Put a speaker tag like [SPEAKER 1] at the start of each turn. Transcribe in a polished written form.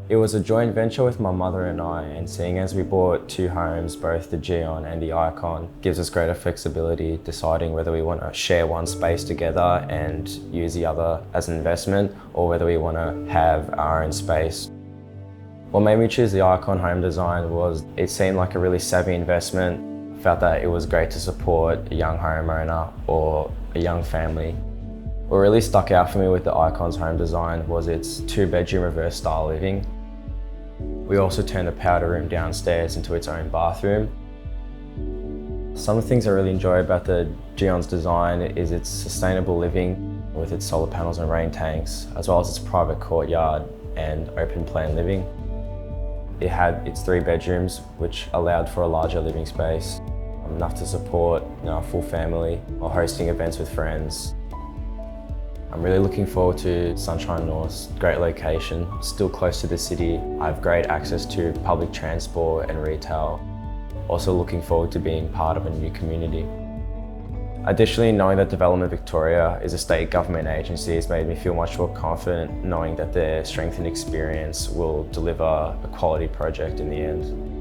[SPEAKER 1] It was a joint venture with my mother and I, and seeing as we bought two homes, both the Geon and the Icon, gives us greater flexibility deciding whether we want to share one space together and use the other as an investment, or whether we want to have our own space. What made me choose the Icon home design was it seemed like a really savvy investment. I felt that it was great to support a young homeowner or a young family. What really stuck out for me with the Icon's home design was its two-bedroom reverse style living. We also turned the powder room downstairs into its own bathroom. Some of the things I really enjoy about the Geon's design is its sustainable living with its solar panels and rain tanks, as well as its private courtyard and open plan living. It had its 3 bedrooms, which allowed for a larger living space, enough to support a full family or hosting events with friends. I'm really looking forward to Sunshine North. Great location, still close to the city. I have great access to public transport and retail. Also looking forward to being part of a new community. Additionally, knowing that Development Victoria is a state government agency has made me feel much more confident knowing that their strength and experience will deliver a quality project in the end.